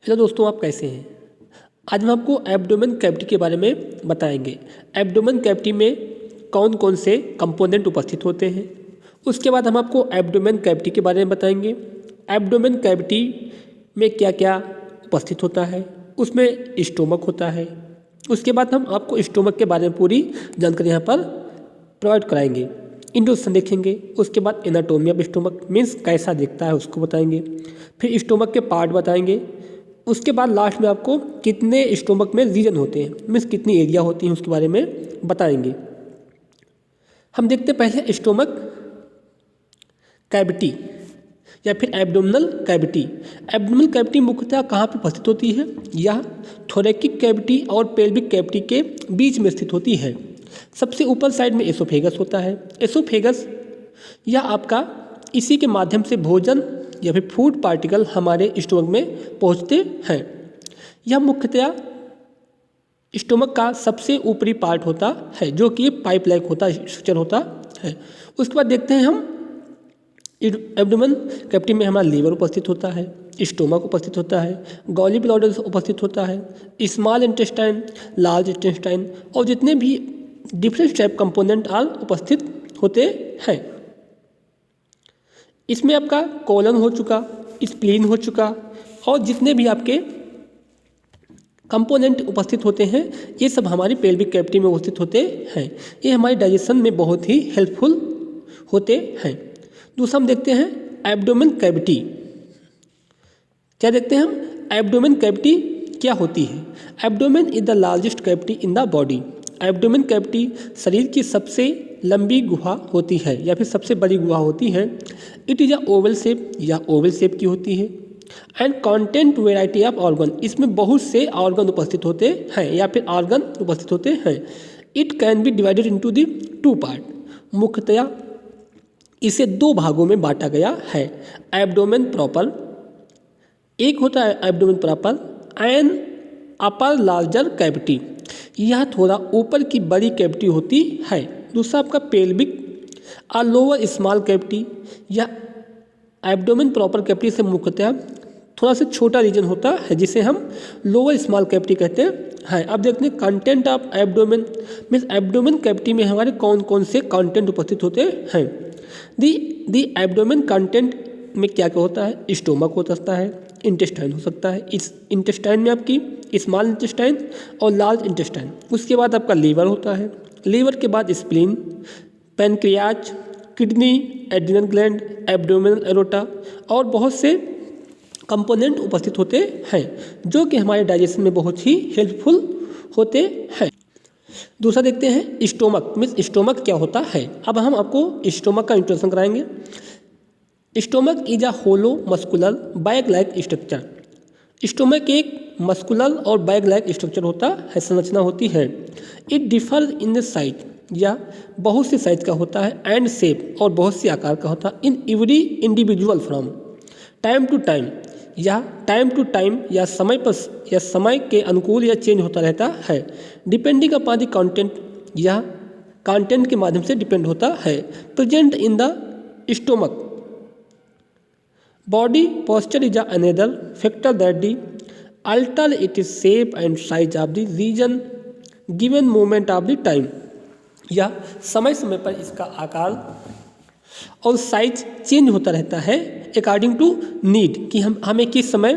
Hello दोस्तों, आप कैसे हैं। आज हम आपको एब्डोमेन कैविटी के बारे में बताएंगे। एब्डोमेन कैविटी में कौन कौन से कंपोनेंट उपस्थित होते हैं। उसके बाद हम आपको एब्डोमेन कैविटी के बारे में बताएंगे। एब्डोमेन कैविटी में क्या क्या उपस्थित होता है, उसमें स्टोमक होता है। उसके बाद हम आपको स्टोमक के बारे में पूरी जानकारी यहाँ पर प्रोवाइड कराएंगे। इंट्रोडक्शन देखेंगे, उसके बाद एनाटोमी ऑफ स्टोमक मीन्स कैसा दिखता है उसको बताएंगे। फिर स्टोमक के पार्ट बताएंगे। उसके बाद लास्ट में आपको कितने स्टोमक में रीजन होते हैं मीन्स कितनी एरिया होती हैं उसके बारे में बताएंगे। हम देखते पहले स्टोमक कैविटी या फिर एब्डोमिनल कैविटी। एब्डोमिनल कैविटी मुख्यतः कहाँ पर उपस्थित होती है? यह थोरैकिक कैविटी और पेल्विक कैविटी के बीच में स्थित होती है। सबसे ऊपर साइड में एसोफेगस होता है। एसोफेगस यह आपका इसी के माध्यम से भोजन या फिर फूड पार्टिकल हमारे स्टोमक में पहुंचते हैं। यह मुख्यतया स्टोमक का सबसे ऊपरी पार्ट होता है जो कि पाइप लाइक होता है, स्ट्रक्चर होता है। उसके बाद देखते हैं हम एब्डोमेन कैविटी में हमारा लीवर उपस्थित होता है, स्टोमक उपस्थित होता है, गॉली ब्लैडर उपस्थित होता है, स्मॉल इंटेस्टाइन, लार्ज इंटेस्टाइन और जितने भी डिफरेंट टाइप कंपोनेंट आल उपस्थित होते हैं। इसमें आपका कोलन हो चुका, स्प्लीन हो चुका और जितने भी आपके कंपोनेंट उपस्थित होते हैं ये सब हमारी पेल्विक कैविटी में उपस्थित होते हैं। ये हमारे डाइजेशन में बहुत ही हेल्पफुल होते हैं। दूसरा हम देखते हैं एब्डोमेन कैविटी। क्या देखते हैं हम? एब्डोमेन कैविटी क्या होती है? Abdomen is the largest cavity in the body. Abdomen cavity शरीर की सबसे लंबी गुहा होती है या फिर सबसे बड़ी गुहा होती है। It is a Oval shape या ओवल शेप की होती है। And content variety of organ, इसमें बहुत से ऑर्गन उपस्थित होते हैं या फिर ऑर्गन उपस्थित होते हैं। It can be divided into the two part. मुख्यतया इसे दो भागों में बांटा गया है। एब्डोमेन प्रॉपर, एक होता है abdomen proper and upper larger cavity, यह थोड़ा ऊपर की बड़ी कैविटी होती है। दूसरा आपका पेल्विक और लोअर स्मॉल कैविटी, यह एब्डोमेन प्रॉपर कैविटी से मुख्यतः थोड़ा सा छोटा रीजन होता है जिसे हम लोअर स्मॉल कैविटी कहते हैं। अब देखते हैं content of abdomen means abdomen cavity में हमारे कौन कौन से कंटेंट उपस्थित होते हैं। दी एब्डोमेन कंटेंट में क्या क्या होता है? स्टोमक हो सकता है, इंटेस्टाइन हो सकता है। इस इंटेस्टाइन में आपकी स्मॉल इंटेस्टाइन और लार्ज इंटेस्टाइन। उसके बाद आपका लीवर होता है, लीवर के बाद spleen, pancreas, kidney, adrenal gland, abdominal aorta और बहुत से कंपोनेंट उपस्थित होते हैं जो कि हमारे डाइजेशन में बहुत ही हेल्पफुल होते हैं। दूसरा देखते हैं स्टोमक मीन्स स्टोमक क्या होता है। अब हम आपको स्टोमक का इंट्रोडक्शन कराएंगे। Stomach is a hollow muscular bag like structure. Stomach एक मस्कुलर और बैग लाइक स्ट्रक्चर होता है, संरचना होती है। It differ in the size, या बहुत से साइज का होता है, एंड शेप और बहुत से आकार का होता है। In every individual from time to time, या टाइम टू टाइम या समय पर या समय के अनुकूल या चेंज होता रहता है। डिपेंडिंग अपॉन द कंटेंट, यह कंटेंट के माध्यम से डिपेंड होता है। Present in the stomach body posture is another factor that the alter it is shape and size of the region given moment of the time, या समय समय पर इसका आकार और साइज चेंज होता रहता है अकॉर्डिंग टू नीड, कि हमें किस समय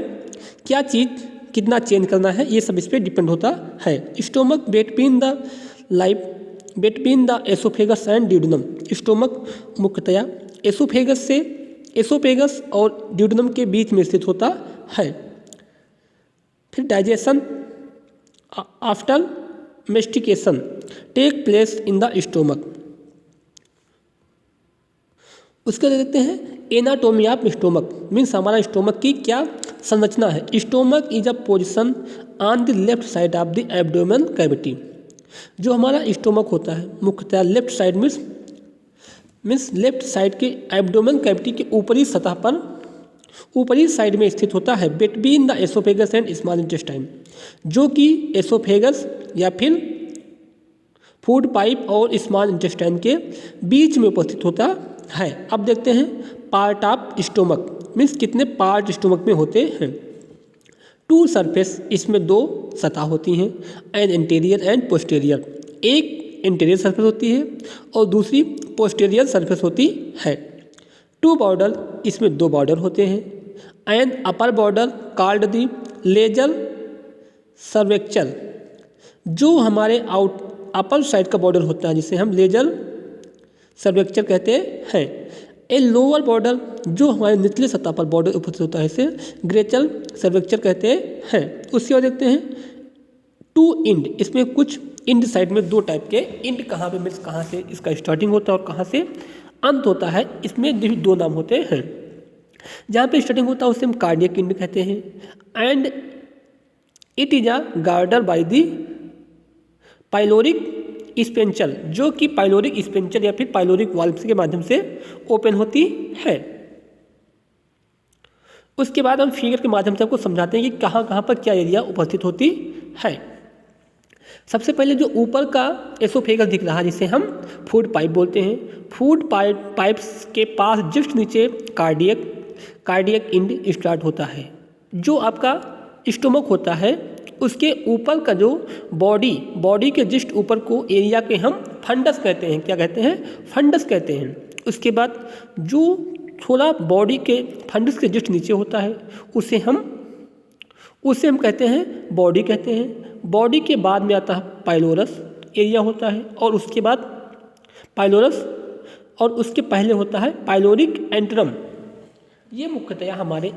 क्या चीज़ कितना चेंज करना है, ये सब इस पर डिपेंड होता है। Stomach between the life between the oesophagus and duodenum. Stomach मुख्यतया एसोफेगस और ड्यूडेनम के बीच में स्थित होता है। फिर digestion after mastication take place in the stomach. उसके देखते हैं एनाटोमी ऑफ स्टोमक मीन्स हमारा स्टोमक की क्या संरचना है। Stomach is a position on the left side of the abdomen cavity. जो हमारा स्टोमक होता है मुख्यतः left side means left side के एब्डोमेन कैविटी के ऊपरी सतह पर ऊपरी साइड में स्थित होता है। Between the oesophagus and small intestine, जो कि एसोफेगस या फिर फूड पाइप और स्मॉल इंटेस्टाइन के बीच में उपस्थित होता है। अब देखते हैं पार्ट ऑफ स्टोमक मीन्स कितने पार्ट स्टोमक में होते हैं। टू सरफेस, इसमें दो सतह होती हैं, एंड इंटीरियर एंड पोस्टीरियर, एक इंटीरियर सरफेस होती है और दूसरी पोस्टीरियर सरफेस होती है। टू बॉर्डर, इसमें दो बॉर्डर होते हैं, and upper border called the lesser curvature, जो हमारे अपर साइड का बॉर्डर होता है जिसे हम लेजर सर्वेक्चर कहते हैं। ए लोअर बॉर्डर, जो हमारे निचले सतह पर बॉर्डर उपस्थित होता है, इसे ग्रेचल सर्वेक्चर कहते हैं। उसके बाद देखते हैं टू इंड, इसमें कुछ इंड साइड में दो टाइप के इंड, कहाँ पे मीन्स कहाँ से इसका स्टार्टिंग होता है और कहाँ से अंत होता है, इसमें भी दो नाम होते हैं। जहाँ पे स्टार्टिंग होता है उसे हम कार्डियक इंड कहते हैं, and it is a guarded by the pyloric sphincter, जो कि पाइलोरिक स्पेंचल या फिर पाइलोरिक वाल्व के माध्यम से ओपन होती है। उसके बाद हम फिगर के माध्यम से आपको समझाते हैं कि कहाँ कहाँ पर क्या एरिया उपस्थित होती है। सबसे पहले जो ऊपर का एसोफेगस दिख रहा है जिसे हम फूड पाइप बोलते हैं, फूड पाइप्स के पास जस्ट नीचे कार्डियक इंड स्टार्ट होता है। जो आपका स्टोमक होता है उसके ऊपर का जो बॉडी के जस्ट ऊपर को एरिया के हम फंडस कहते हैं। क्या कहते हैं? फंडस कहते हैं। उसके बाद जो थोड़ा बॉडी के फंडस के जस्ट नीचे होता है उसे हम कहते हैं बॉडी कहते हैं। बॉडी के बाद में आता है पाइलोरस एरिया होता है, और उसके बाद पाइलोरस, और उसके पहले होता है पाइलोरिक एंट्रम। ये मुख्यतया हमारे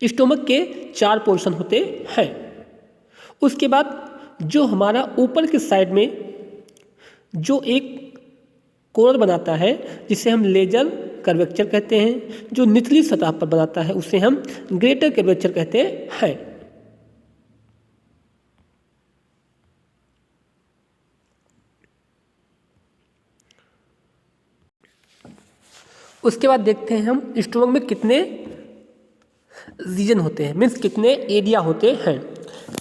स्टोमक के चार पोर्शन होते हैं। उसके बाद जो हमारा ऊपर के साइड में जो एक कोर बनाता है जिसे हम लेजर कर्वेचर कहते हैं, जो निचली सतह पर बनाता है उसे हम ग्रेटर कर्वेचर कहते हैं। उसके बाद देखते हैं हम स्टोमक में कितने रीजन होते हैं, मीन्स कितने एरिया होते हैं।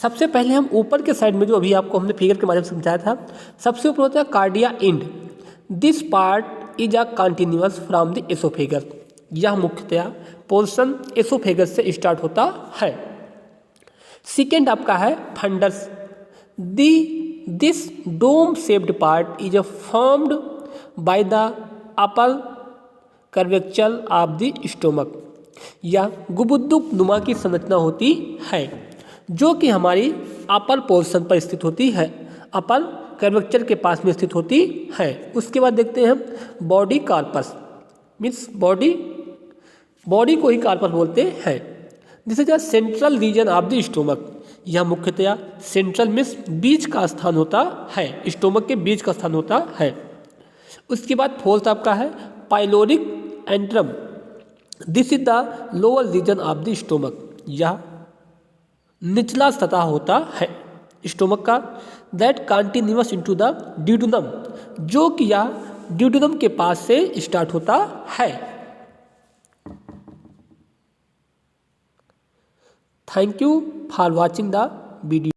सबसे पहले हम ऊपर के साइड में जो अभी आपको हमने फिगर के माध्यम से समझाया था, सबसे ऊपर होता है cardia end. This part is a continuous from the oesophagus. यह मुख्यतया पोर्शन एसोफेगस से स्टार्ट होता है। सेकेंड आपका है fundus. This dome shaped part is formed by the upper curvature of the stomach. या गुबुद्दुक नुमा की संरचना होती है जो कि हमारी अपर पोर्शन पर स्थित होती है, अपर कर्वेचर के पास में स्थित होती है। उसके बाद देखते हैं हम बॉडी कार्पस, मीन्स बॉडी को ही कार्पस बोलते हैं। This is a central region of the stomach. यह मुख्यतया सेंट्रल मीन्स बीच का स्थान होता है, स्टोमक के बीच का स्थान होता है। उसके बाद फोर्थ आपका है pyloric antrum. This is the lower region of the stomach. यह निचला सतह होता है स्टोमक का, that continuous into the duodenum, जो कि यह ड्यूडेनम के पास से स्टार्ट होता है। Thank you for watching the video.